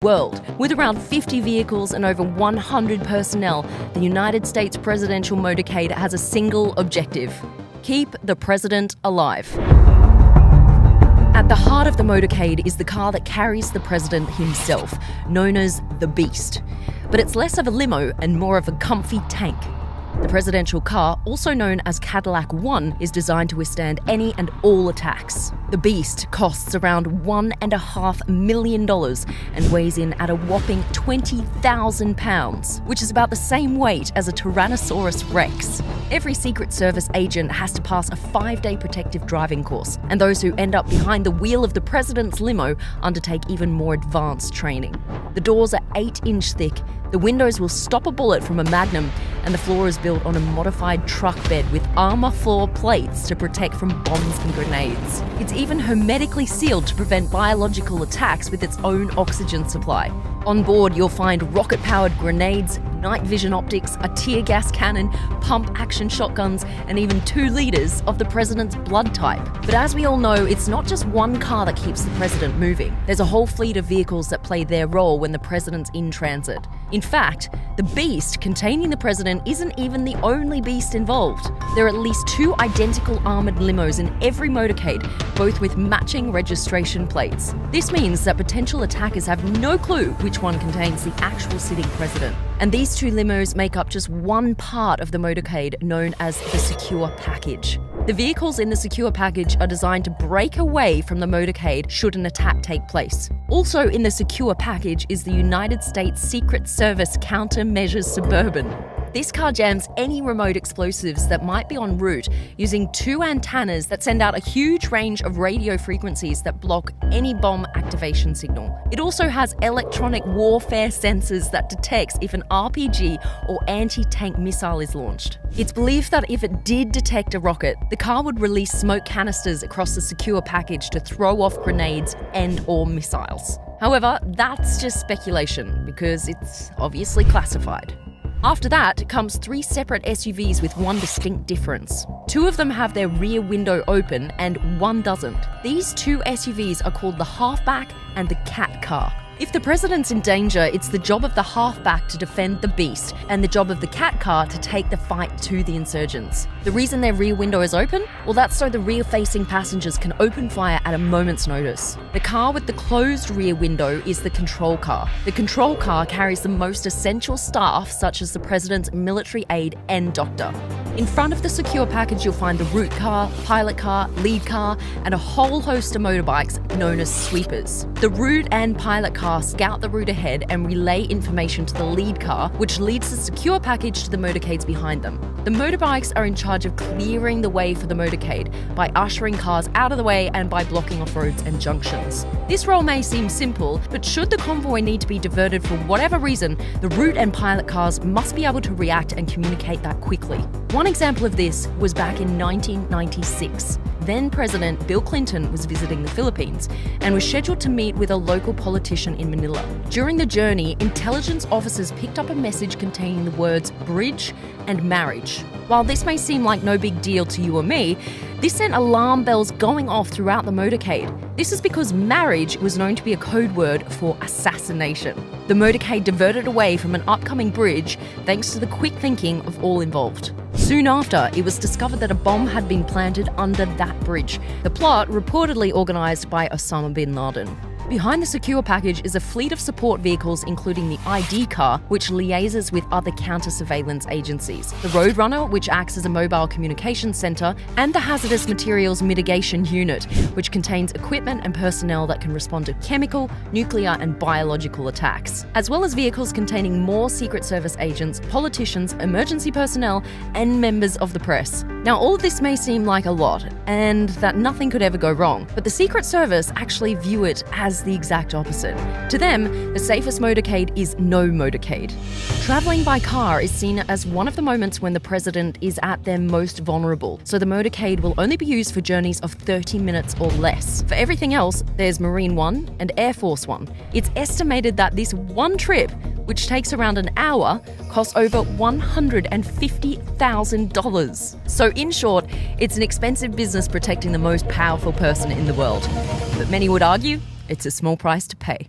world. With around 50 vehicles and over 100 personnel, the United States presidential motorcade has a single objective: keep the president alive. At the heart of the motorcade is the car that carries the president himself, known as the Beast. But it's less of a limo and more of a comfy tank. The presidential car, also known as Cadillac One, is designed to withstand any and all attacks. The Beast costs around $1.5 million and weighs in at a whopping 20,000 pounds, which is about the same weight as a Tyrannosaurus Rex. Every Secret Service agent has to pass a 5-day protective driving course, and those who end up behind the wheel of the president's limo undertake even more advanced training. The doors are 8-inch thick, the windows will stop a bullet from a Magnum, and the floor is built on a modified truck bed with armor floor plates to protect from bombs and grenades. It's even hermetically sealed to prevent biological attacks with its own oxygen supply. On board, you'll find rocket-powered grenades, night vision optics, a tear gas cannon, pump-action shotguns, and even 2 liters of the president's blood type. But as we all know, it's not just one car that keeps the president moving. There's a whole fleet of vehicles that play their role when the president's in transit. In fact, the Beast containing the president isn't even the only beast involved. There are at least 2 identical armoured limos in every motorcade, both with matching registration plates. This means that potential attackers have no clue which one contains the actual sitting president. And these 2 limos make up just one part of the motorcade known as the secure package. The vehicles in the secure package are designed to break away from the motorcade should an attack take place. Also in the secure package is the United States Secret Service Countermeasures Suburban. This car jams any remote explosives that might be en route using 2 antennas that send out a huge range of radio frequencies that block any bomb activation signal. It also has electronic warfare sensors that detects if an RPG or anti-tank missile is launched. It's believed that if it did detect a rocket, the car would release smoke canisters across the secure package to throw off grenades and/or missiles. However, that's just speculation because it's obviously classified. After that comes 3 separate SUVs with one distinct difference. 2 of them have their rear window open and 1 doesn't. These 2 SUVs are called the Halfback and the Cat Car. If the president's in danger, it's the job of the Halfback to defend the Beast and the job of the Cat Car to take the fight to the insurgents. The reason their rear window is open? Well, that's so the rear-facing passengers can open fire at a moment's notice. The car with the closed rear window is the control car. The control car carries the most essential staff, such as the president's military aide and doctor. In front of the secure package, you'll find the route car, pilot car, lead car, and a whole host of motorbikes known as sweepers. The route and pilot car scout the route ahead and relay information to the lead car, which leads the secure package to the motorcades behind them. The motorbikes are in charge of clearing the way for the motorcade by ushering cars out of the way and by blocking off roads and junctions. This role may seem simple, but should the convoy need to be diverted for whatever reason, the route and pilot cars must be able to react and communicate that quickly. One example of this was back in 1996. Then President Bill Clinton was visiting the Philippines and was scheduled to meet with a local politician in Manila. During the journey, intelligence officers picked up a message containing the words bridge and marriage. While this may seem like no big deal to you or me, this sent alarm bells going off throughout the motorcade. This is because marriage was known to be a code word for assassination. The motorcade diverted away from an upcoming bridge thanks to the quick thinking of all involved. Soon after, it was discovered that a bomb had been planted under that bridge. The plot reportedly organised by Osama bin Laden. Behind the secure package is a fleet of support vehicles, including the ID car, which liaises with other counter-surveillance agencies, the Roadrunner, which acts as a mobile communications centre, and the Hazardous Materials Mitigation Unit, which contains equipment and personnel that can respond to chemical, nuclear, and biological attacks, as well as vehicles containing more Secret Service agents, politicians, emergency personnel, and members of the press. Now, all of this may seem like a lot, and that nothing could ever go wrong, but the Secret Service actually view it as the exact opposite. To them, the safest motorcade is no motorcade. Travelling by car is seen as one of the moments when the president is at their most vulnerable, so the motorcade will only be used for journeys of 30 minutes or less. For everything else, there's Marine One and Air Force One. It's estimated that this one trip, which takes around an hour, costs over $150,000. So in short, it's an expensive business protecting the most powerful person in the world. But many would argue it's a small price to pay.